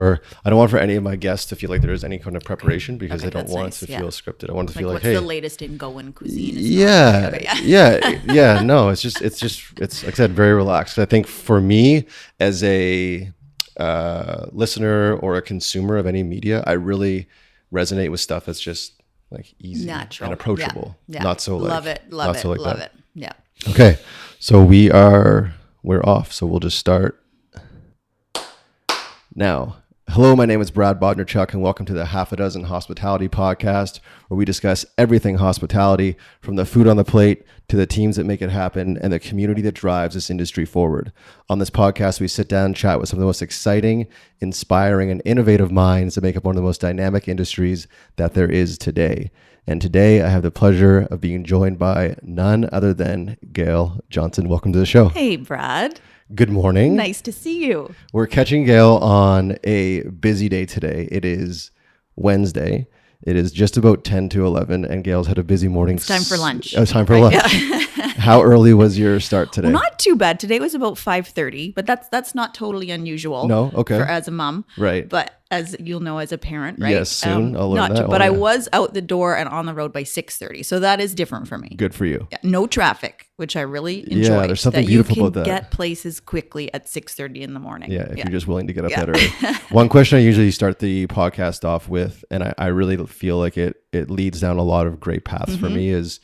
or I don't want for any of my guests to feel like there is any kind of prepreration because I don't want it to feel scripted. I want it to feel like, what's hey, the latest in Goan cuisine? No, it's like I said, very relaxed. I think for me as a listener or a consumer of any media, I really resonate with stuff that's just like easy, natural, and approachable. Yeah. Not so like love it. Yeah. Okay, so we're off. So we'll just start now. Hello, my name is Brad Bodnerchuk, and welcome to the Half a Dozen Hospitality Podcast, where we discuss everything hospitality, from the food on the plate to the teams that make it happen and the community that drives this industry forward. On this podcast, we sit down and chat with some of the most exciting, inspiring, and innovative minds that make up one of the most dynamic industries that there is today. And today, I have the pleasure of being joined by none other than Gail Johnson. Welcome to the show. Hey, Brad. Good morning. Nice to see you. We're catching Gail on a busy day today. It is Wednesday. It is just about 10 to 11, and Gail's had a busy morning. It's time for lunch. It's time for lunch. Yeah. How early was your start today? Well, not too bad. Today was about 5:30, but that's not totally unusual. No? Okay. As a mom. Right. But as you'll know as a parent, right? Yes, soon. I'll learn that. But I was out the door and on the road by 6:30, so that is different for me. Good for you. Yeah, no traffic, which I really enjoy. Yeah, there's something beautiful about that. You can get places quickly at 6:30 in the morning. Yeah, if you're just willing to get up that early. One question I usually start the podcast off with, and I really feel like it leads down a lot of great paths for me, is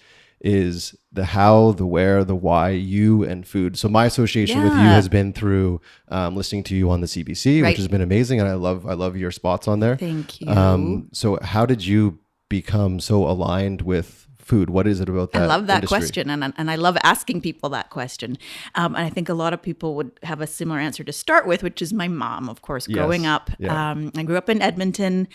the how, the where, the why, you and food. So my association with you has been through listening to you on the CBC, which has been amazing, and I love your spots on there. Thank you. So how did you become so aligned with food? What is it about that? I love that industry? question, and I love asking people that question. And I think a lot of people would have a similar answer to start with, which is my mom, of course. Growing up, I grew up in Edmonton,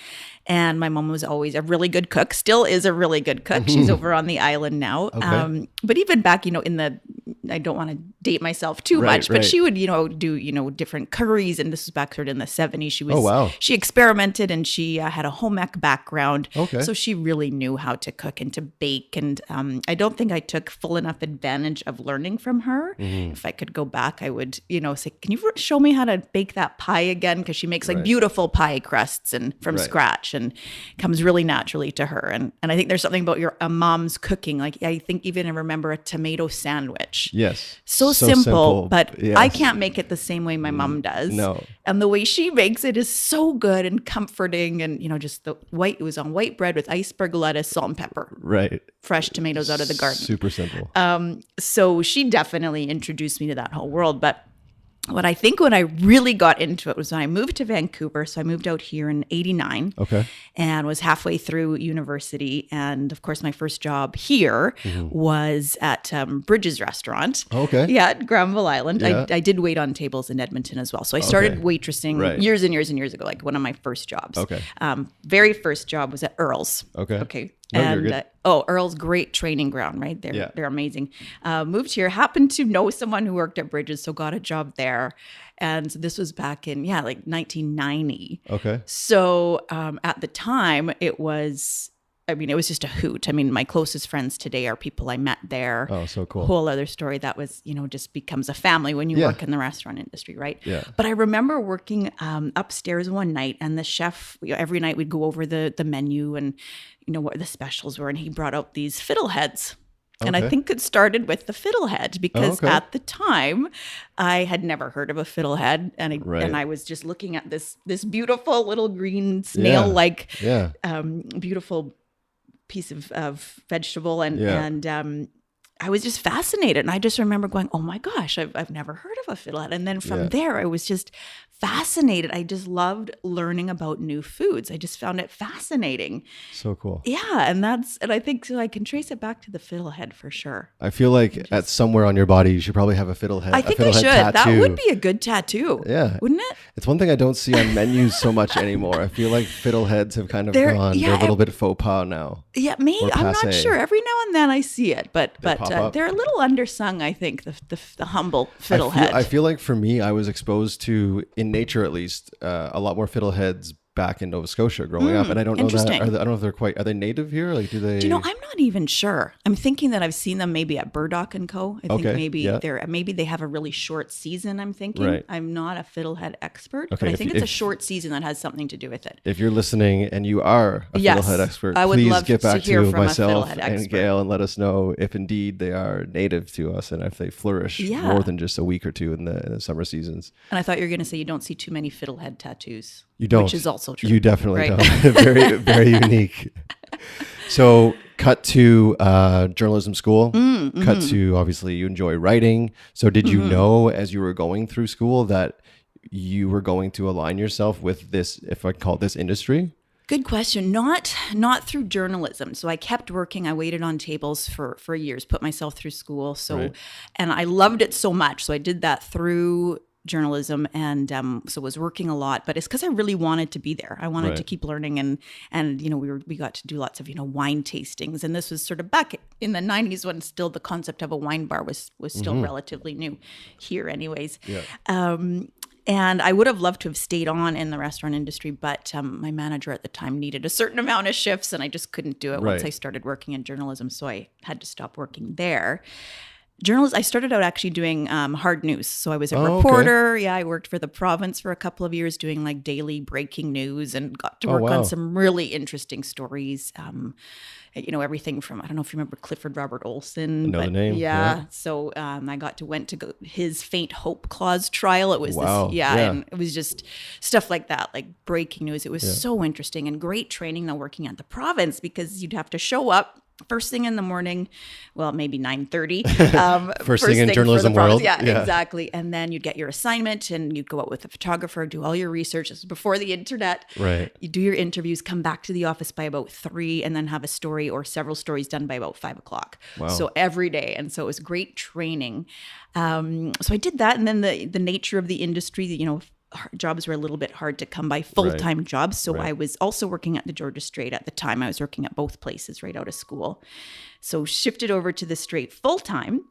and my mom was always a really good cook. Still is a really good cook. She's over on the island now. Okay. But even back, I don't want to date myself too much, but she would, do, different curries, and this was back sort of in the 70s. She experimented, and she had a home ec background. Okay. So she really knew how to cook and to bake. And I don't think I took full enough advantage of learning from her. If I could go back, I would, say, can you show me how to bake that pie again? Because she makes beautiful pie crusts and from scratch, and comes really naturally to her. And I think there's something about a mom's cooking. Like I think even I remember a tomato sandwich. Yes. So simple, but I can't make it the same way my mom does. No. And the way she makes it is so good and comforting. And, just it was on white bread with iceberg lettuce, salt and pepper. Right. Fresh tomatoes out of the garden. Super simple. So she definitely introduced me to that whole world. But when I really got into it was when I moved to Vancouver. So I moved out here in 89. Okay. And was halfway through university. And of course, my first job here was at Bridges Restaurant. Okay. Yeah, at Granville Island. Yeah. I did wait on tables in Edmonton as well. So I started waitressing years and years and years ago, like one of my first jobs. Okay. Very first job was at Earl's. Okay. Okay. No, And Earl's, great training ground, right? They're amazing. Moved here, happened to know someone who worked at Bridges, so got a job there. And this was back in, like 1990. Okay. So at the time, it was just a hoot. I mean, my closest friends today are people I met there. Oh, so cool. Whole other story that was, just becomes a family when you work in the restaurant industry, right? Yeah. But I remember working upstairs one night, and the chef, every night we'd go over the menu and, what the specials were, and he brought out these fiddleheads. And I think it started with the fiddlehead because at the time I had never heard of a fiddlehead, and I was just looking at this beautiful little green snail-like beautiful piece of vegetable, and I was just fascinated. And I just remember going, oh my gosh, I've never heard of a fiddlehead. And then from there, I was just fascinated. I just loved learning about new foods. I just found it fascinating. So cool. Yeah. And I think so I can trace it back to the fiddlehead for sure. I feel like at somewhere on your body, you should probably have a fiddlehead. I think I should. Tattoo. That would be a good tattoo. Yeah. Wouldn't it? It's one thing I don't see on menus so much anymore. I feel like fiddleheads have kind of gone. They're a little bit faux pas now. Yeah, maybe. I'm not sure. Every now and then I see it, but they're a little undersung, I think, the humble fiddlehead. I feel like for me, I was exposed to, in nature at least, a lot more fiddleheads back in Nova Scotia growing up, and I don't know that. Interesting. I don't know if they're quite. Are they native here? Like, do they? Do you know? I'm not even sure. I'm thinking that I've seen them maybe at Burdock and Co. I think maybe they have a really short season. I'm thinking. Right. I'm not a fiddlehead expert, Okay, but I think it's a short season that has something to do with it. If you're listening and you are a fiddlehead expert, I would please love get back to hear to from a myself fiddlehead and expert. Gail and let us know if indeed they are native to us and if they flourish more than just a week or two in the summer seasons. And I thought you were going to say you don't see too many fiddlehead tattoos. You don't. Which is also true. You definitely right? don't. Very, very unique. So cut to journalism school, cut to, obviously, you enjoy writing. So did you know as you were going through school that you were going to align yourself with this, if I call it this industry? Good question. Not through journalism. So I kept working. I waited on tables for years, put myself through school. So, and I loved it so much. So I did that through journalism, and so was working a lot, but it's because I really wanted to be there. I wanted to keep learning, and you know, we got to do lots of, you know, wine tastings, and this was sort of back in the 90s when still the concept of a wine bar was still relatively new here anyways. And I would have loved to have stayed on in the restaurant industry, but my manager at the time needed a certain amount of shifts, and I just couldn't do it once I started working in journalism, so I had to stop working there. I started out actually doing hard news. So I was a reporter. Okay. Yeah, I worked for the province for a couple of years doing like daily breaking news and got to work on some really interesting stories. You know, everything from, I don't know if you remember Clifford Robert Olson. Know the name. Yeah. So I went to go his faint hope clause trial. It was and it was just stuff like that, like breaking news. It was so interesting and great training though working at the province, because you'd have to show up first thing in the morning, well, maybe 9:30. First thing in journalism world. Yeah, exactly. And then you'd get your assignment and you'd go out with a photographer, do all your research. This was before the internet. Right. You do your interviews, come back to the office by about 3, and then have a story or several stories done by about 5 o'clock. Wow. So every day. And so it was great training. So I did that. And then the nature of the industry, you know, jobs were a little bit hard to come by, full-time jobs. So I was also working at the Georgia Strait at the time. I was working at both places right out of school. So shifted over to the Strait full-time.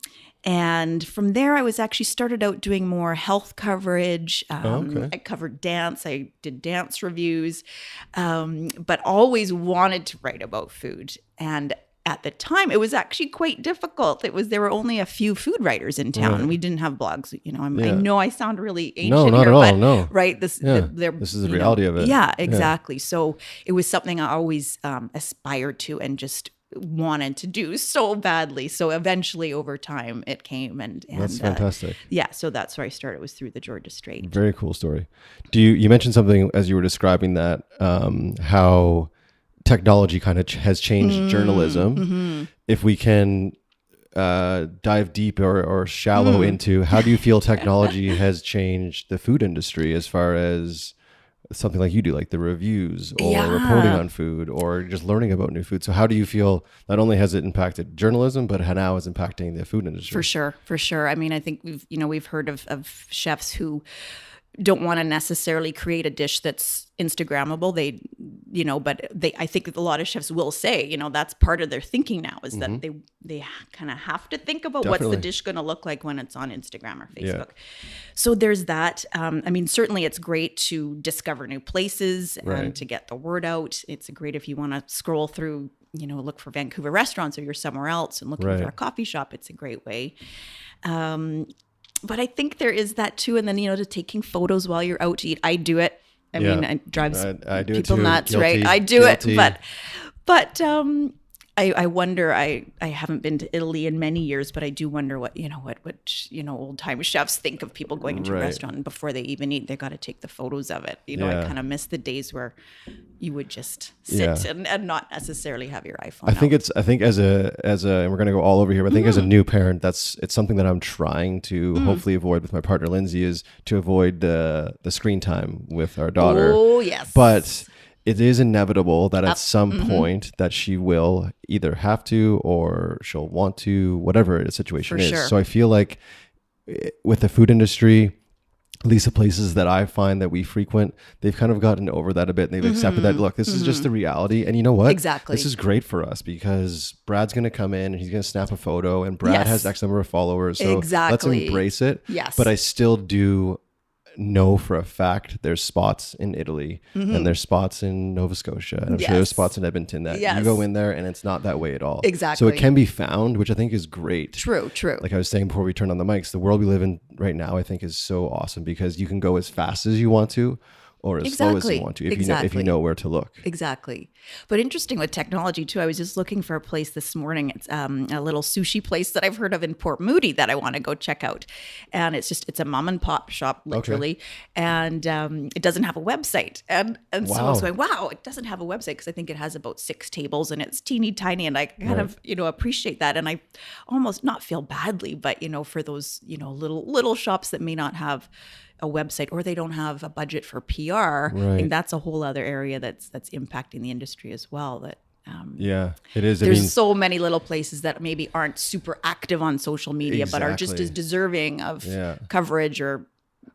And from there, I was actually started out doing more health coverage. I covered dance. I did dance reviews, but always wanted to write about food. And at the time, it was actually quite difficult. There were only a few food writers in town. We didn't have blogs. You know, I know I sound really ancient. No, not here, at all. but, No, right. This is the reality of it. Yeah, exactly. So it was something I always aspired to and just wanted to do so badly. So eventually, over time, it came, and that's fantastic. So that's where I started. Was through the Georgia Strait. Very cool story. You mentioned something as you were describing that how technology kind of has changed journalism. If we can dive deep or shallow into, how do you feel technology has changed the food industry as far as something like you do, like the reviews or reporting on food or just learning about new food? So how do you feel not only has it impacted journalism, but how now is impacting the food industry? For sure. I mean, I think we've heard of chefs who don't want to necessarily create a dish that's Instagrammable. I think a lot of chefs will say, that's part of their thinking now is that they kind of have to think about what's the dish going to look like when it's on Instagram or Facebook. Yeah. So there's that. Certainly it's great to discover new places and to get the word out. It's great if you want to scroll through, look for Vancouver restaurants or you're somewhere else and looking for a coffee shop. It's a great way. But I think there is that too. And then, to taking photos while you're out to eat. I do it. I mean, it drives I do people it too. nuts, Guilty. right? I do Guilty. it. But I wonder, I haven't been to Italy in many years, but I do wonder what old time chefs think of people going into a restaurant and before they even eat, they got to take the photos of it. I kind of miss the days where you would just sit and not necessarily have your iPhone. I think as a, and we're going to go all over here, but I think as a new parent, it's something that I'm trying to hopefully avoid with my partner, Lindsay, is to avoid the screen time with our daughter. Oh, yes. But it is inevitable that at some point that she will either have to or she'll want to, whatever the situation is. Sure. So I feel like with the food industry, at least the places that I find that we frequent, they've kind of gotten over that a bit. And they've accepted that, look, this is just the reality. And you know what? Exactly. This is great for us because Brad's going to come in and he's going to snap a photo and Brad has X number of followers. So let's embrace it. Yes. But I still do know for a fact there's spots in Italy and there's spots in Nova Scotia. And I'm sure there's spots in Edmonton that you go in there and it's not that way at all. Exactly. So it can be found, which I think is great. True. Like I was saying before we turned on the mics, the world we live in right now, I think is so awesome because you can go as fast as you want to or as slow as you want to if you know where to look. Exactly. But interesting with technology too. I was just looking for a place this morning. It's a little sushi place that I've heard of in Port Moody that I want to go check out. And it's a mom and pop shop, literally. Okay. And it doesn't have a website. And so I was going, wow, it doesn't have a website because I think it has about 6 tables and it's teeny tiny. And I kind of, appreciate that. And I almost not feel badly, but, for those, little shops that may not have a website or they don't have a budget for PR. Right. I think that's a whole other area that's impacting the industry as well. That it is. There's so many little places that maybe aren't super active on social media, but are just as deserving of coverage or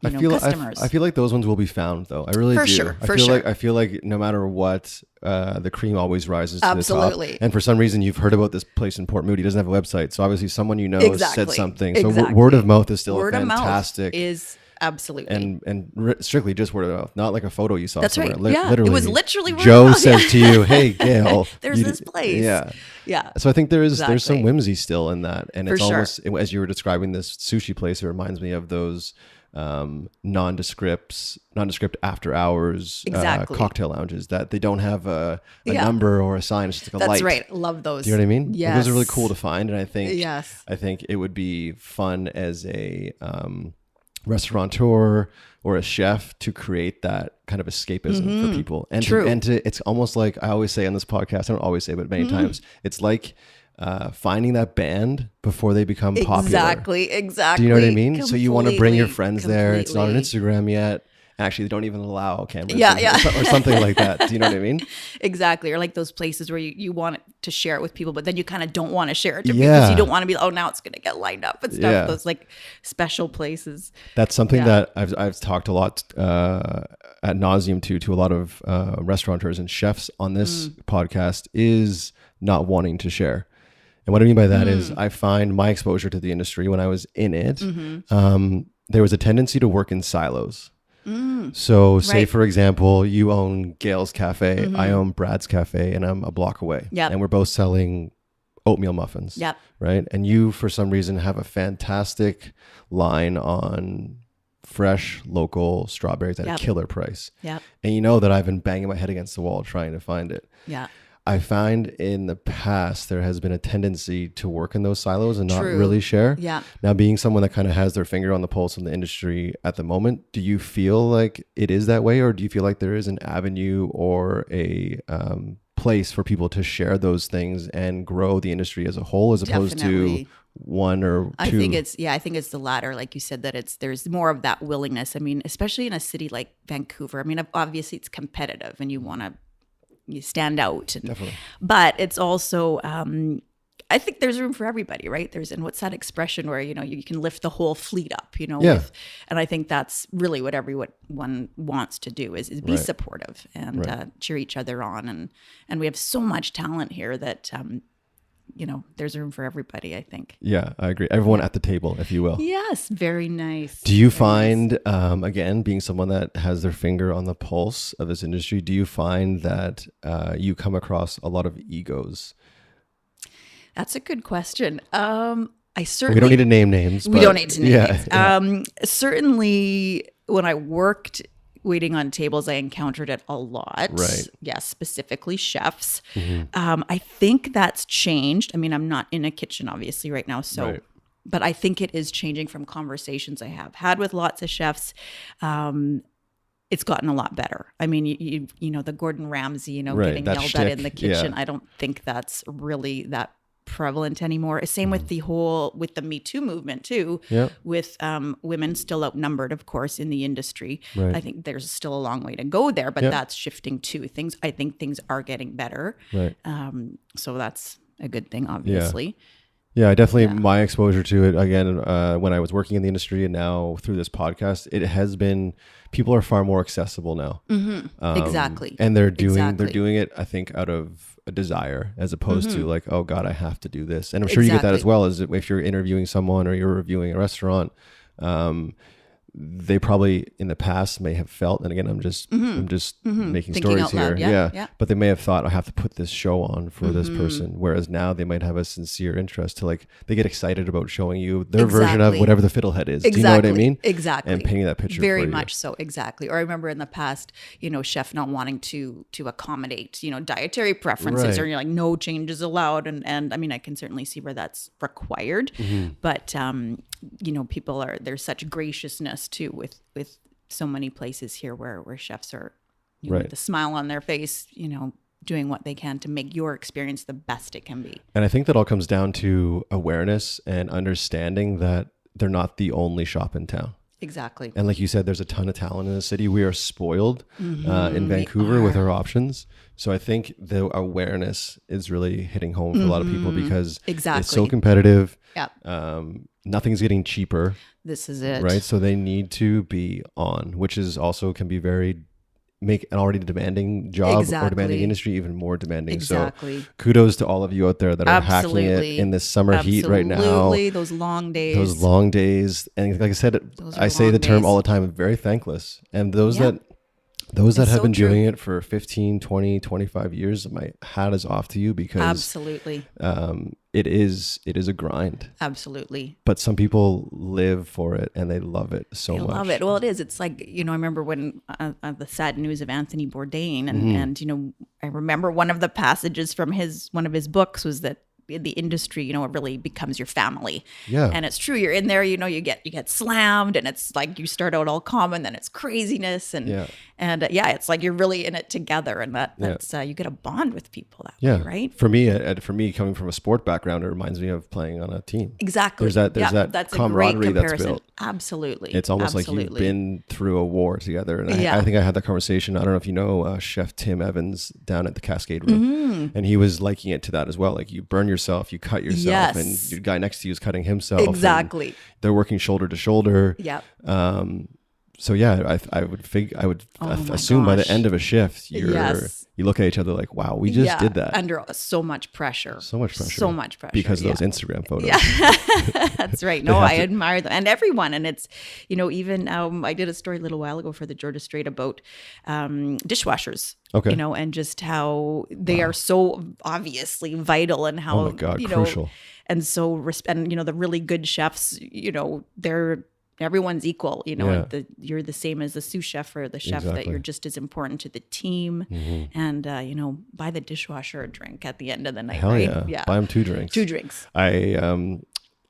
customers. I feel like those ones will be found, though. I really do. Sure. I feel like no matter what, the cream always rises to the top. And for some reason, you've heard about this place in Port Moody. It doesn't have a website, so obviously someone said something. So word of mouth is still fantastic. Absolutely. And strictly just word of mouth, not like a photo you saw. That's somewhere. right. Literally, it was literally word Joe of mouth. says to you, "Hey, Gail, there's this place." Yeah. So I think there's some whimsy still in that, and it's almost as you were describing this sushi place. It reminds me of those nondescript after hours cocktail lounges that they don't have a number or a sign. It's just like a light. That's right. Love those. Do you know what I mean? Yes. Like those are really cool to find, and I think it would be fun as a restaurateur or a chef to create that kind of escapism for people. And to it's almost like I always say on this podcast, I don't always say, but many times, it's like finding that band before they become popular. Exactly. Do you know what I mean? Completely, so you want to bring your friends there. It's not on Instagram yet. Actually, they don't even allow cameras or something like that. Do you know what I mean? Exactly. Or like those places where you want to share it with people, but then you kind of don't want to share it to people because you don't want to be, now it's going to get lined up and stuff. Yeah. Those like special places. That's something that I've talked a lot ad nauseum to a lot of restaurateurs and chefs on this podcast is not wanting to share. And what I mean by that is I find my exposure to the industry when I was in it, there was a tendency to work in silos. So say, for example, you own Gail's Cafe, I own Brad's Cafe, and I'm a block away. Yep. And we're both selling oatmeal muffins. Yep. Right. And you, for some reason, have a fantastic line on fresh local strawberries at a killer price. Yep. And you know that I've been banging my head against the wall trying to find it. Yeah. I find in the past there has been a tendency to work in those silos and not really share. Yeah. Now, being someone that kind of has their finger on the pulse in the industry at the moment, do you feel like it is that way, or do you feel like there is an avenue or a place for people to share those things and grow the industry as a whole, as opposed to one or two? I think it's the latter, like you said, that there's more of that willingness. I mean, especially in a city like Vancouver. I mean, obviously it's competitive and you stand out. But it's also, I think there's room for everybody, right? And what's that expression where, you can lift the whole fleet up, and I think that's really what everyone wants to do is be supportive and cheer each other on. And we have so much talent here that, there's room for everybody, I think. Yeah, I agree. Everyone at the table, if you will. Yes, very nice. Do you find, again, being someone that has their finger on the pulse of this industry, do you find that you come across a lot of egos? That's a good question. We don't need to name names. We don't need to name names. Certainly, when I worked waiting on tables, I encountered it a lot. Right. Yes, specifically chefs. I think that's changed. I mean, I'm not in a kitchen, obviously, right now. So, but I think it is changing from conversations I have had with lots of chefs. It's gotten a lot better. I mean, you know, the Gordon Ramsay, getting yelled at in the kitchen. I don't think that's really that prevalent anymore. Same with with the Me Too movement too, with women still outnumbered, of course, in the industry. I think there's still a long way to go there, but that's shifting too. I think things are getting better. So that's a good thing, obviously. Yeah, my exposure to it, again, when I was working in the industry and now through this podcast, it has been, people are far more accessible now. Exactly. And they're doing it, I think, out of a desire, as opposed to like, oh God, I have to do this. And I'm sure you get that as well, as if you're interviewing someone or you're reviewing a restaurant. they probably in the past may have felt, and again, I'm just making Thinking stories out loud. here. Yeah. But they may have thought, I have to put this show on for this person. Whereas now they might have a sincere interest to like, they get excited about showing you their version of whatever the fiddlehead is. Do you know what I mean? Exactly. And painting that picture very for much so. Exactly. Or I remember in the past, chef not wanting to accommodate, dietary preferences, or you're like, no changes allowed. And I mean, I can certainly see where that's required, but people there's such graciousness too with so many places here where chefs are with a smile on their face, doing what they can to make your experience the best it can be. And I think that all comes down to awareness and understanding that they're not the only shop in town. Exactly. And like you said, there's a ton of talent in the city. We are spoiled in Vancouver with our options. So I think the awareness is really hitting home for a lot of people because it's so competitive. Yeah. Nothing's getting cheaper. This is it. Right. So they need to be which is also can be make an already demanding job or demanding industry even more demanding. Exactly. So kudos to all of you out there that are hacking it in this summer heat right now. Absolutely. Those long days. And like I said, I say the term all the time, very thankless. And those that have been doing it for 15, 20, 25 years, my hat is off to you because absolutely. It is a grind. Absolutely. But some people live for it and they love it so much. I love it. Well, it is. It's like, I remember when the sad news of Anthony Bourdain and I remember one of the passages from one of his books was that in the industry, it really becomes your family. Yeah. And it's true. You're in there, you get slammed and it's like you start out all calm and then it's craziness and it's like you're really in it together and that's you get a bond with people that way, right? For me coming from a sport background, it reminds me of playing on a team. Exactly. There's that that's camaraderie that's built. Absolutely. It's almost like you've been through a war together. And I think I had that conversation. I don't know if you know Chef Tim Evans down at the Cascade Room. And he was liking it to that as well. Like you burn yourself, you cut yourself, and the guy next to you is cutting himself. Exactly. They're working shoulder to shoulder. Yep. So I would assume by the end of a shift, you look at each other like, wow, we just did that under so much pressure because of those Instagram photos. Yeah. That's right. No, I admire them and everyone. And it's, even I did a story a little while ago for the Georgia Straight about dishwashers. Okay. And just how they are so obviously vital and how, crucial. And so, and the really good chefs, everyone's equal, you're the same as the sous chef or the chef, that you're just as important to the team. And, buy the dishwasher a drink at the end of the night. Hell right? Yeah. Buy them 2 drinks. 2 drinks.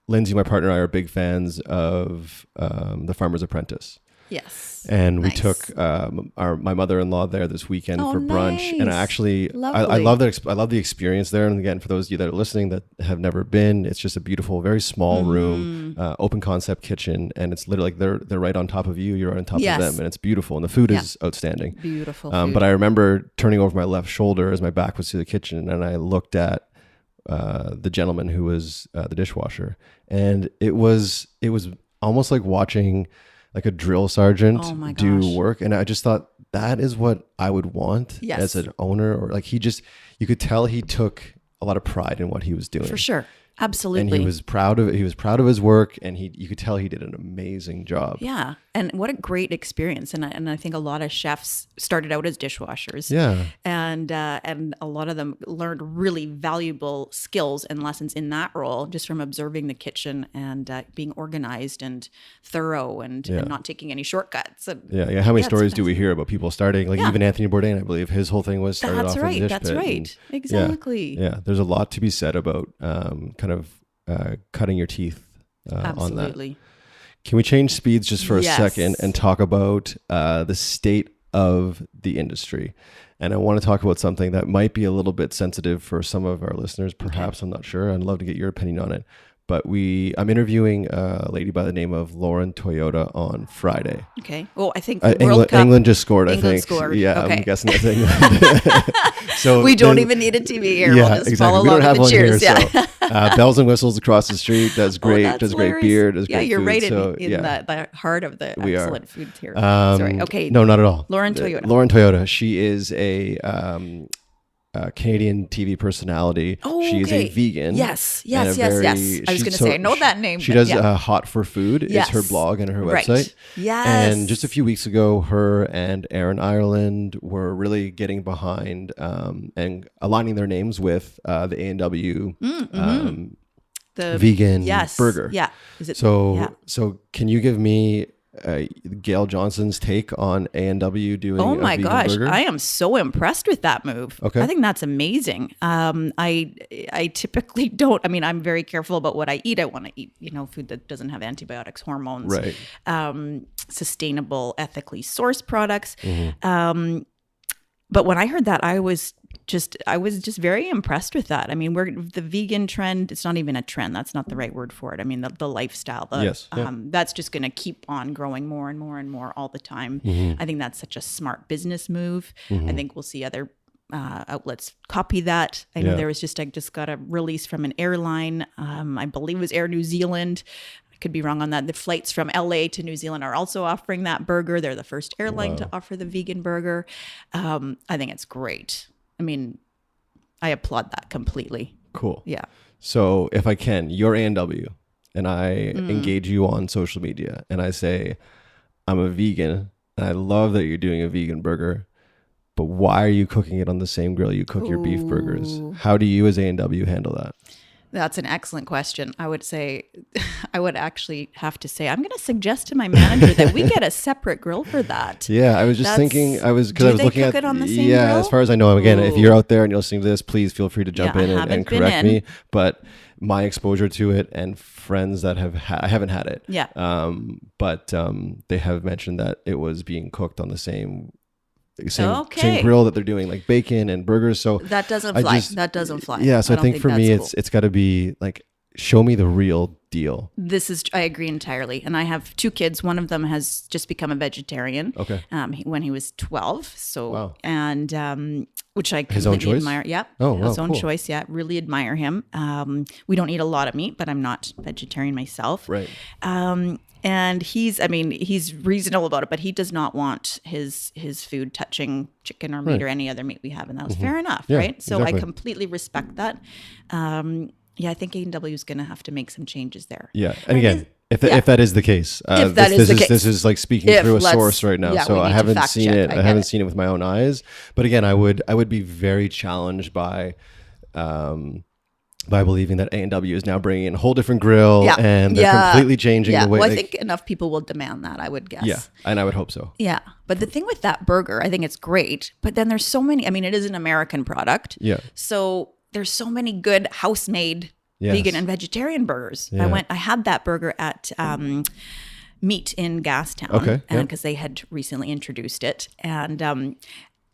Lindsay, my partner, and I are big fans of The Farmer's Apprentice. Yes. And we took my mother-in-law there this weekend for brunch. Nice. And I love that. I love the experience there. And again, for those of you that are listening that have never been, it's just a beautiful, very small room, open concept kitchen. And it's literally like they're right on top of you. You're right on top of them. And it's beautiful. And the food is outstanding. Beautiful food. But I remember turning over my left shoulder as my back was to the kitchen. And I looked at the gentleman who was the dishwasher. And it was almost like watching like a drill sergeant do work. And I just thought that is what I would want as an owner, or like you could tell he took a lot of pride in what he was doing. For sure. Absolutely. And he was proud of his work, and you could tell he did an amazing job. Yeah. And what a great experience. And I think a lot of chefs started out as dishwashers. Yeah. And a lot of them learned really valuable skills and lessons in that role just from observing the kitchen and being organized and thorough and not taking any shortcuts. And How many stories do we hear about people starting, like even Anthony Bourdain, I believe his whole thing was started off in the dish pit. That's right. Exactly. Yeah. There's a lot to be said about kind of cutting your teeth on that. Can we change speeds just for a second and talk about the state of the industry? And I want to talk about something that might be a little bit sensitive for some of our listeners, perhaps. I'm not sure. I'd love to get your opinion on it. But I'm interviewing a lady by the name of Lauren Toyota on Friday. Okay. Well, I think World Cup, England just scored, England I think. Scored. Yeah, okay. I'm guessing that's England. So we don't even need a TV here. Yeah, we'll just exactly. follow We don't along have with the one cheers. here. So, bells and whistles across the street. Does great. Does hilarious. great beer. Does great you're food. right so, in the heart of the excellent food here. Sorry. Okay. No, not at all. Lauren Toyota. Lauren Toyota. She is a Canadian TV personality. Oh, she is a okay. vegan. Yes. and a Yes. very- I was going to say, I know that name. She but does yeah. Hot for Food is Yes. her blog and her Right. website. Yes. And just a few weeks ago, her and Aaron Ireland were really getting behind and aligning their names with the A&W the vegan burger. Yeah. Is it So can you give me Gail Johnson's take on A&W doing Oh a my vegan gosh, burger? I am so impressed with that move. Okay. I think that's amazing. I typically don't. I mean, I'm very careful about what I eat. I want to eat, food that doesn't have antibiotics, hormones, Right. Sustainable, ethically sourced products. Mm-hmm. But when I heard that, I was just very impressed with that. I mean, the vegan trend, it's not even a trend. That's not the right word for it. I mean, the lifestyle, Yes, yeah. That's just going to keep on growing more and more and more all the time. Mm-hmm. I think that's such a smart business move. I think we'll see other outlets copy that. I know there was I just got a release from an airline. I believe it was Air New Zealand. I could be wrong on that. The flights from LA to New Zealand are also offering that burger. They're the first airline to offer the vegan burger. I think it's great. I mean, I applaud that completely. Cool. Yeah. So if I can, you're A&W and I engage you on social media and I say, I'm a vegan and I love that you're doing a vegan burger, but why are you cooking it on the same grill you cook your beef burgers? How do you as A&W handle that? That's an excellent question. I would actually have to say, I'm going to suggest to my manager that we get a separate grill for that. Yeah, I was just thinking, because I was looking at it on the same yeah, grill? as far as I know, again, if you're out there and you're listening to this, please feel free to jump in and correct me. But my exposure to it and friends that I haven't had it. Yeah. But they have mentioned that it was being cooked on the same Okay. grill that they're doing like bacon and burgers. So That doesn't fly. That doesn't fly. Yeah. So I think for me, that's cool. it's got to be like, show me the real deal. I agree entirely. And I have two kids. One of them has just become a vegetarian. Okay. When he was 12. So, Wow. And, which I His own completely choice? admire. Yeah. Oh, wow, His own cool. choice. Yeah. Really admire him. We don't eat a lot of meat, but I'm not vegetarian myself. Right. And he's reasonable about it, but he does not want his food touching chicken or meat Right. or any other meat we have. And that was fair enough. Yeah, right. So exactly. I completely respect that. I think A&W is going to have to make some changes there. Yeah. And again, if that is the case, this is like speaking through a source right now. So I haven't seen it. I haven't seen it with my own eyes. But again, I would be very challenged by believing that A&W is now bringing in a whole different grill and they're completely changing the way. Well, I think enough people will demand that, I would guess. Yeah. And I would hope so. Yeah. But the thing with that burger, I think it's great. But then there's so many, I mean, it is an American product. Yeah. So there's so many good house-made vegan and vegetarian burgers. Yeah. I had that burger at Meat in Gastown. Okay. Because they had recently introduced it. And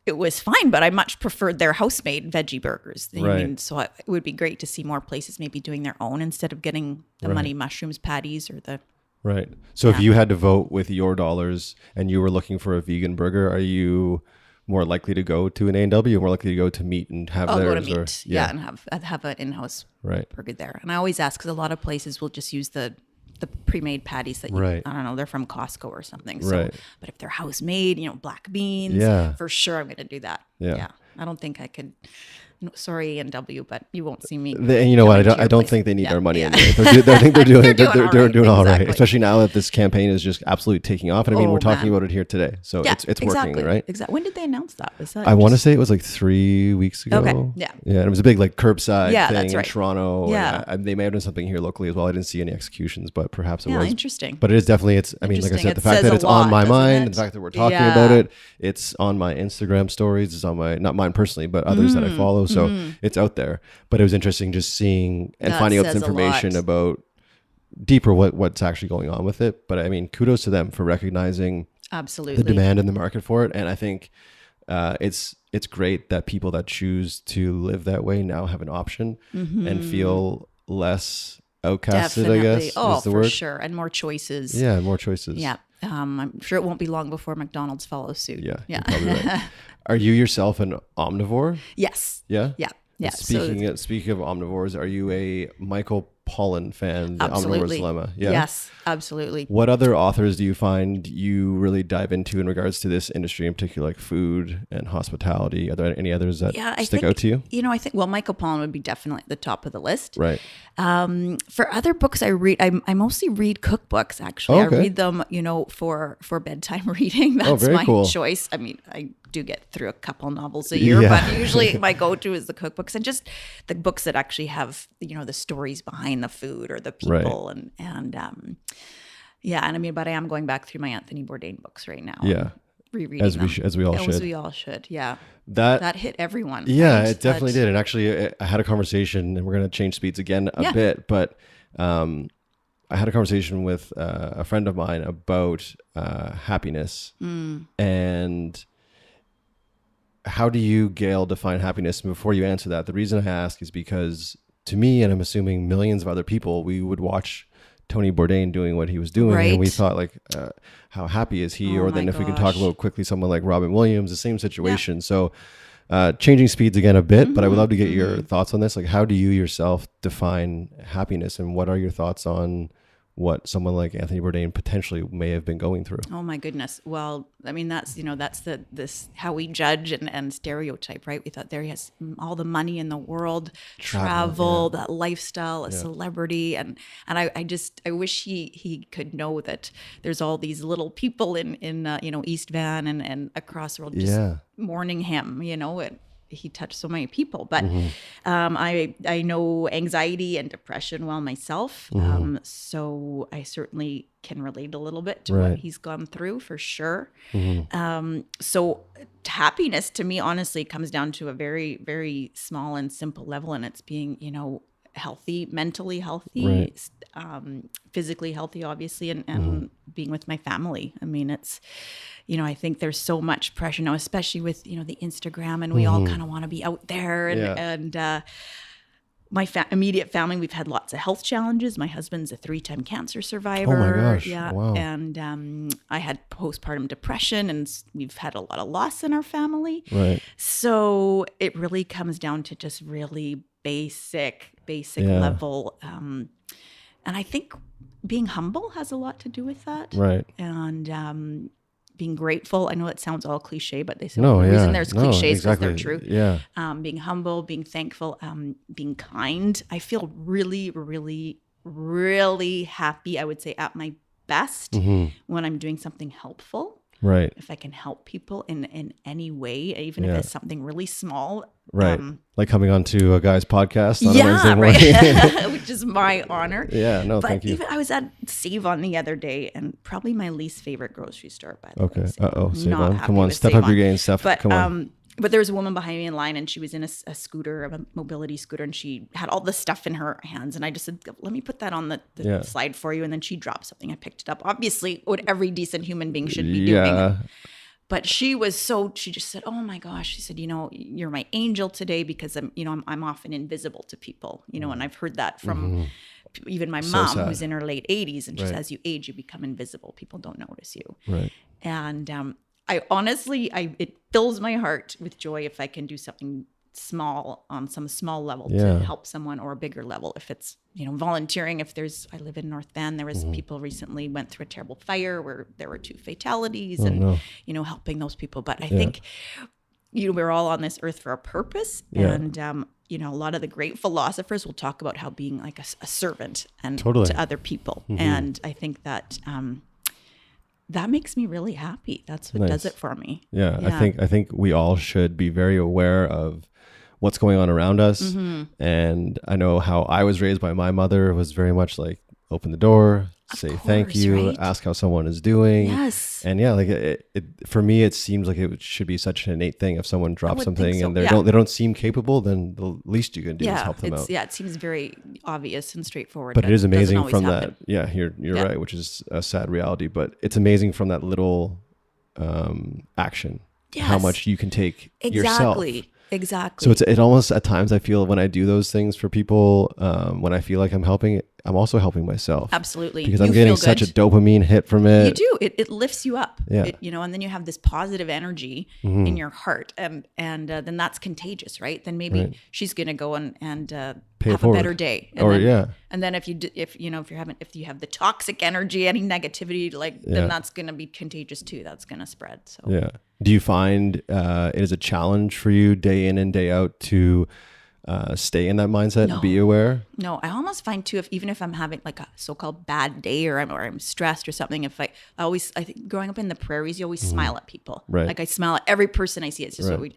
it was fine, but I much preferred their house-made veggie burgers. Right. I mean, so it would be great to see more places maybe doing their own instead of getting the money mushrooms patties or the... Right. So if you had to vote with your dollars and you were looking for a vegan burger, are you more likely to go to an A&W or more likely to go to Meat and have I'll theirs? go to Meat, and have an in-house burger there. And I always ask, because a lot of places will just use the pre-made patties that I don't know, they're from Costco or something. So, but if they're house made, black beans, for sure I'm going to do that. Yeah. I don't think I could. Sorry, A&W, but you won't see me. And you know what? I don't think they need our money anyway. I think they're doing all right. Especially now that this campaign is just absolutely taking off. And I mean, we're talking about it here today, so it's working, right? Exactly. When did they announce that? Was that? I want to say it was like 3 weeks ago. Okay. Yeah. Yeah, and it was a big like curbside thing that's right. in Toronto. Yeah. And they may have done something here locally as well. I didn't see any executions, but perhaps it was. Interesting. But it is definitely. I mean, like I said, the fact that it's on my mind, the fact that we're talking about it, it's on my Instagram stories. It's on my, not mine personally, but others that I follow. So it's out there. But it was interesting just seeing and finding out this information about deeper what's actually going on with it. But I mean, kudos to them for recognizing the demand in the market for it. And I think it's great that people that choose to live that way now have an option and feel less outcasted. Definitely. I guess is the word. For sure. And more choices. Yeah, more choices. Yeah. I'm sure it won't be long before McDonald's follows suit. Yeah. You're probably right. Are you yourself an omnivore? Yes. Yeah. Yeah. Yeah. Speaking of omnivores, are you a Michael pollen fan, the omnivore's Absolutely. dilemma. Yeah. Yes, absolutely. What other authors do you find you really dive into in regards to this industry, in particular, like food and hospitality? Are there any others that stick out to you? I think, well, Michael Pollan would be definitely at the top of the list. Right. For other books I read, I mostly read cookbooks, actually. Okay. I read them, for bedtime reading. That's very my cool. choice. I mean, I do get through a couple novels a year, but usually my go-to is the cookbooks and just the books that actually have, the stories behind the food or the people. Right. And I mean, but I am going back through my Anthony Bourdain books right now. Yeah. Rereading As them. we all should. As we all should, yeah. That hit everyone. Yeah, right? it definitely did. And actually, I had a conversation, and we're going to change speeds again a bit, but I had a conversation with a friend of mine about happiness. And how do you, Gail, define happiness? And before you answer that, the reason I ask is because to me, and I'm assuming millions of other people, we would watch Tony Bourdain doing what he was doing, and we thought like, how happy is he? Or then if we can talk about quickly someone like Robin Williams, the same situation. So changing speeds again a bit, but I would love to get your thoughts on this. Like, how do you yourself define happiness, and what are your thoughts on what someone like Anthony Bourdain potentially may have been going through? Oh my goodness. Well, I mean, that's this how we judge and stereotype, right? We thought there he has all the money in the world, travel, that lifestyle, a celebrity. And I wish he could know that there's all these little people in East Van and across the world just mourning him, he touched so many people, but I know anxiety and depression well myself. So I certainly can relate a little bit to what he's gone through for sure. So happiness to me, honestly, comes down to a very, very small and simple level. And it's being, healthy, mentally healthy, physically healthy, obviously, and being with my family. I mean, it's, I think there's so much pressure now, especially with, the Instagram, and we all kind of want to be out there. And my immediate family, we've had lots of health challenges. My husband's a 3-time cancer survivor. Oh my gosh. Yeah. Wow. And I had postpartum depression, and we've had a lot of loss in our family. Right. So it really comes down to just really basic level. And I think being humble has a lot to do with that. Right. And being grateful. I know it sounds all cliche, but they say the reason there's cliches because they're true. Yeah. Being humble, being thankful, being kind. I feel really, really, really happy, I would say, at my best when I'm doing something helpful. Right. If I can help people in any way, even if it's something really small. Right. Like coming on to a guy's podcast on a Wednesday morning. Which is my honor. Yeah, no, thank you. Even I was at Save-On the other day, and probably my least favorite grocery store, by the way. Okay. Save-On. Come on, step up your game, Steph. Come on. But there was a woman behind me in line, and she was in a scooter, a mobility scooter, and she had all the stuff in her hands. And I just said, let me put that on the slide for you. And then she dropped something. I picked it up. Obviously, what every decent human being should be doing. But she just said, oh my gosh. She said, you're my angel today, because I'm often invisible to people, and I've heard that from even my mom, who's in her late 80s. And she says, as you age, you become invisible. People don't notice you. Right. And I honestly, it fills my heart with joy if I can do something small on some small level to help someone, or a bigger level if it's volunteering. I live in North Van. There was people recently went through a terrible fire where there were 2 fatalities, helping those people. But I think we're all on this earth for a purpose, and a lot of the great philosophers will talk about how being like a servant and to other people, and I think that that makes me really happy. That's what does it for me. Yeah. I think we all should be very aware of what's going on around us. And I know how I was raised by my mother was very much like, open the door, say thank you, ask how someone is doing. Yes. And like it for me, it seems like it should be such an innate thing. If someone drops something and they don't seem capable, then the least you can do is help them out. Yeah, it seems very obvious and straightforward. But it is amazing from that. Yeah, you're right, which is a sad reality. But it's amazing from that little action, how much you can take yourself. Exactly. So it almost, at times I feel when I do those things for people, when I feel like I'm helping, I'm also helping myself. Absolutely. Because I'm getting such a dopamine hit from it. You do. It lifts you up. Yeah. And then you have this positive energy in your heart. And then that's contagious, right? Then maybe she's going to go and have a better day. And then if you have the toxic energy, any negativity, then that's going to be contagious too. That's going to spread. So yeah. Do you find it is a challenge for you day in and day out to stay in that mindset and be aware? No, I almost find too, even if I'm having like a so-called bad day or I'm stressed or something, I think growing up in the prairies, you always smile at people. Right. Like I smile at every person I see. It's just what we,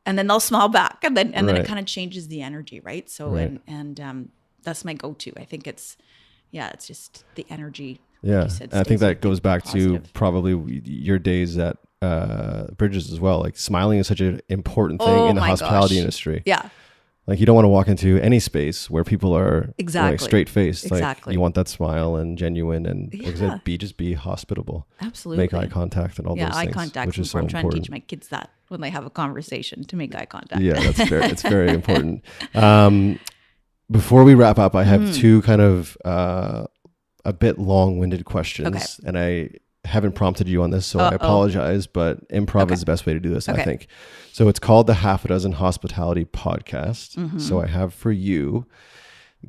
and then they'll smile back, and then it kind of changes the energy, right? So and that's my go-to. I think it's just the energy. Yeah, and I think that goes back positive. To probably your days at Bridges as well. Like smiling is such an important thing in the hospitality industry. Yeah. Like you don't want to walk into any space where people are straight faced. Exactly. Like you want that smile and genuine and just be hospitable. Absolutely. Make eye contact and all those things. Yeah, eye contact. Which is so I'm important. trying to teach my kids that when they have a conversation to make eye contact. Yeah, it's very important. Before we wrap up, I have two kind of a bit long-winded questions, and I haven't prompted you on this, so I apologize, but improv is the best way to do this, I think. So it's called the Half a Dozen Hospitality Podcast. So I have for you,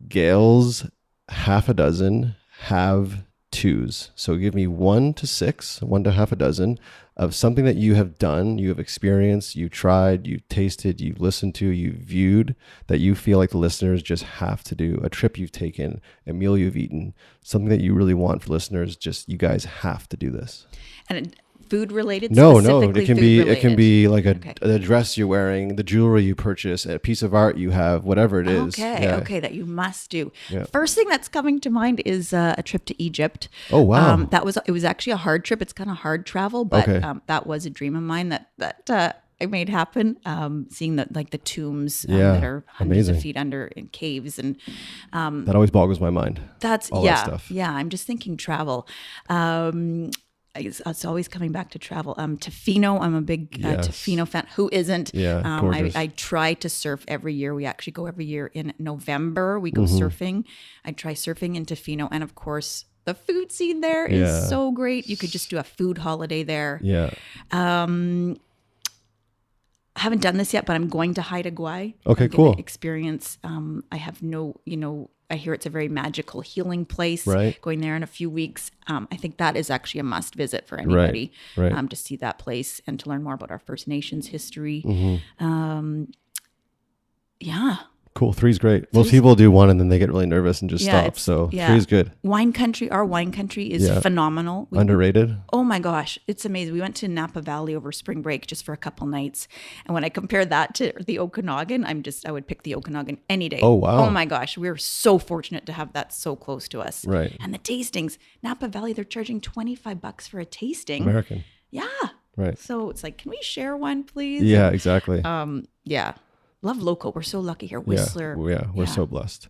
Gail's half a dozen have-tos. So give me 1 to 6, 1 to half a dozen of something that you have done, you have experienced, you tried, you tasted, you've listened to, you viewed, that you feel like the listeners just have to do. A trip you've taken, a meal you've eaten, something that you really want for listeners, just you guys have to do this. And food related? No, it can be like a dress you're wearing, the jewelry you purchase, a piece of art you have, whatever it is. Okay, that you must do. Yeah. First thing that's coming to mind is a trip to Egypt. Oh wow, it was actually a hard trip. It's kind of hard travel, but that was a dream of mine that I made happen. Seeing the tombs that are hundreds of feet under in caves, and that always boggles my mind. That stuff. Yeah, I'm just thinking travel. It's always coming back to travel. Tofino, I'm a big Tofino fan. Who isn't? Yeah, I try to surf every year. We actually go every year in November. We go surfing. I try surfing in Tofino. And of course, the food scene there is so great. You could just do a food holiday there. Yeah. I haven't done this yet, but I'm going to Haida Gwaii. Okay, cool. Experience. I have I hear it's a very magical healing place. Right. Going there in a few weeks. I think that is actually a must visit for anybody. Right. To see that place and to learn more about our First Nations history. Yeah. Cool. 3's great. Most people do 1 and then they get really nervous and just stop. So 3's good. Wine country. Our wine country is phenomenal. Underrated. Oh my gosh. It's amazing. We went to Napa Valley over spring break just for a couple nights. And when I compare that to the Okanagan, I would pick the Okanagan any day. Oh, wow. Oh my gosh. We're so fortunate to have that so close to us. Right. And the tastings, Napa Valley, they're charging $25 for a tasting. American. Yeah. Right. So it's like, can we share one, please? Yeah, exactly. Yeah. Love local. We're so lucky here. Whistler. We're so blessed.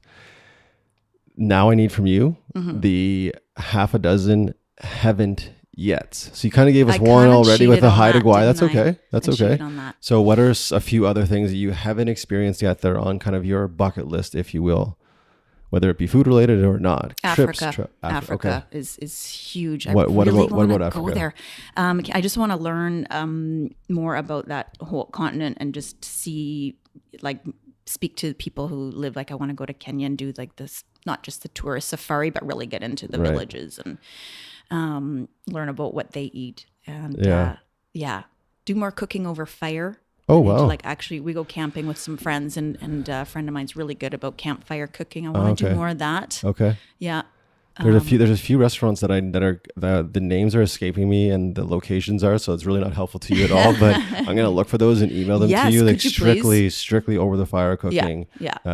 Now I need from you the half a dozen haven't yet. So you kind of gave us one already with the Haida Gwaii. That's okay. That's okay. So what are a few other things that you haven't experienced yet that are on kind of your bucket list, if you will? Whether it be food related or not. Africa is huge. What about Africa? Go there. I just want to learn more about that whole continent and just see, speak to people who live. I want to go to Kenya and do this, not just the tourist safari, but really get into the villages and learn about what they eat. And do more cooking over fire. Oh, wow. Actually, we go camping with some friends, and a friend of mine's really good about campfire cooking. I want to do more of that. Okay. Yeah. There's a few restaurants that are the names are escaping me and the locations are, so it's really not helpful to you at all. But I'm gonna look for those and email them to you. Strictly over the fire cooking,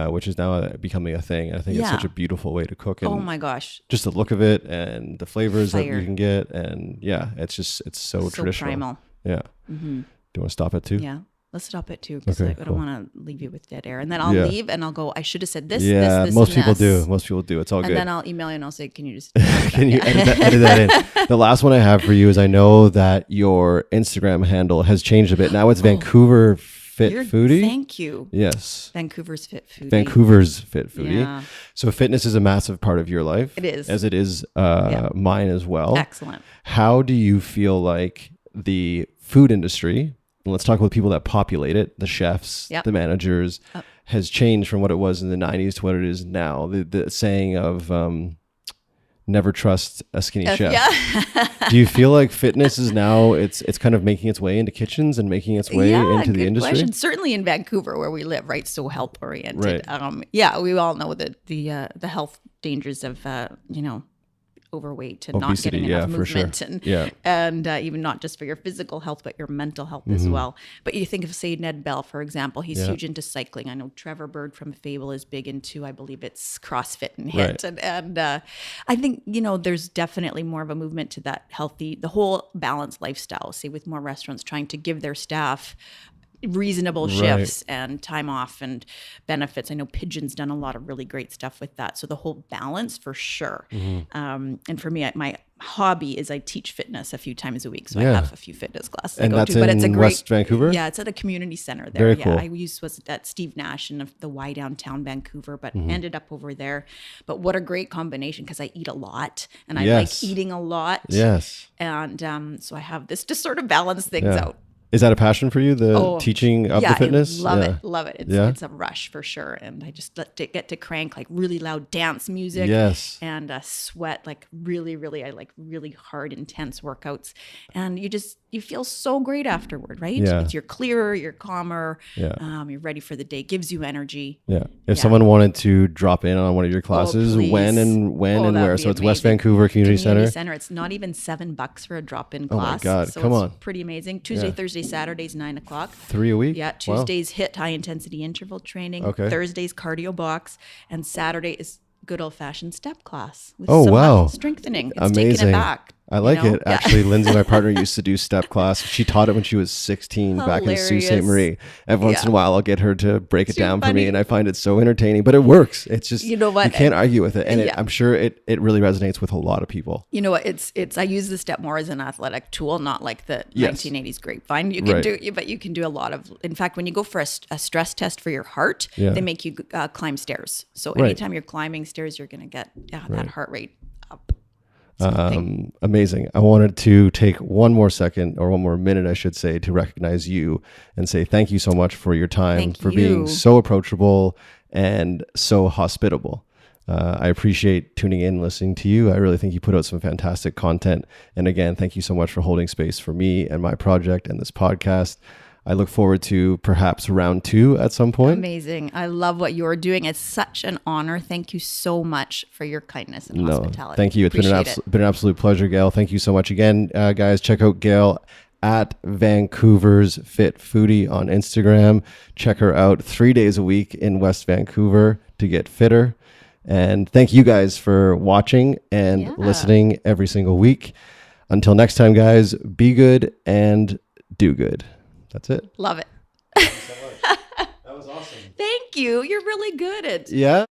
which is now becoming a thing. I think it's such a beautiful way to cook. And oh my gosh! Just the look of it and the flavors that you can get, and it's so traditional. Primal. Yeah. Mm-hmm. Do you want to stop it too? Yeah. Let's stop it too, because I don't want to leave you with dead air. And then I'll leave and I'll go, I should have said this, this, most people this. do. Most people do. It's all good. And then I'll email you and I'll say, can you just can you edit that in? The last one I have for you is I know that your Instagram handle has changed a bit. Now it's Vancouver Fit Foodie. Thank you. Yes. Vancouver's Fit Foodie. Vancouver's Fit Foodie. Yeah. So fitness is a massive part of your life. It is. As it is mine as well. Excellent. How do you feel like the food industry, and let's talk about people that populate it, the chefs, the managers, has changed from what it was in the 90s to what it is now? The saying of never trust a skinny chef. Yeah. Do you feel like fitness is now it's kind of making its way into kitchens and making its way into the industry? Question. Certainly in Vancouver where we live, right? So health oriented. Right. We all know that the health dangers of overweight and Obesity, not getting enough movement for sure. and even not just for your physical health but your mental health as well. But you think of, say, Ned Bell, for example. He's huge into cycling. I know Trevor Bird from Fable is big into, I believe it's CrossFit and HIIT. Right. And I think, there's definitely more of a movement to that healthy, the whole balanced lifestyle, say with more restaurants trying to give their staff reasonable shifts and time off and benefits. I know Pigeon's done a lot of really great stuff with that. So the whole balance for sure. And for me, my hobby is I teach fitness a few times a week. So I have a few fitness classes and I go that's to. But it's a in great West Vancouver? Yeah, it's at a community center there. Very cool. I was at Steve Nash in the Y downtown Vancouver, but ended up over there. But what a great combination, because I eat a lot and I like eating a lot. Yes. And so I have this to sort of balance things out. Is that a passion for you, the teaching of the fitness? I love it. It's a rush for sure. And I just get to crank like really loud dance music. Yes. And sweat like really, really, I like really hard, intense workouts. And you feel so great afterward, right? Yeah. You're clearer, you're calmer, you're ready for the day, gives you energy. Yeah. If someone wanted to drop in on one of your classes, when and where? So it's West Vancouver Community Center. It's not even $7 for a drop-in Oh class. my God, so come it's on. pretty amazing. Tuesday, Thursday, Saturdays, 9:00. 3 a week? Yeah. Tuesdays HIIT, high intensity interval training. Okay. Thursdays cardio box, and Saturday is good old fashioned step class with Oh, some wow. strengthening. It's Amazing. taking it back. I like it. Actually, Lindsay, my partner, used to do step class. She taught it when she was 16 back in Sault Ste. Marie. Every once in a while, I'll get her to break it down for me, and I find it so entertaining. But it works. It's just, you can't argue with it. And I'm sure it really resonates with a lot of people. You know what? It's I use the step more as an athletic tool, not like the 1980s grapevine. You can but you can do a lot of. In fact, when you go for a stress test for your heart, they make you climb stairs. So anytime you're climbing stairs, you're going to get that heart rate up. Amazing. I wanted to take one more second, or one more minute, I should say, to recognize you and say thank you so much for your time, for being so approachable and so hospitable. I appreciate tuning in, listening to you. I really think you put out some fantastic content. And again, thank you so much for holding space for me and my project and this podcast. I look forward to perhaps round 2 at some point. Amazing. I love what you're doing. It's such an honor. Thank you so much for your kindness and hospitality. Thank you. It's been an absolute pleasure, Gail. Thank you so much again, guys. Check out Gail at Vancouver's Fit Foodie on Instagram. Check her out 3 days a week in West Vancouver to get fitter. And thank you guys for watching and listening every single week. Until next time, guys, be good and do good. That's it. Love it. Thanks so much. That was awesome. Thank you. You're really good at Yeah.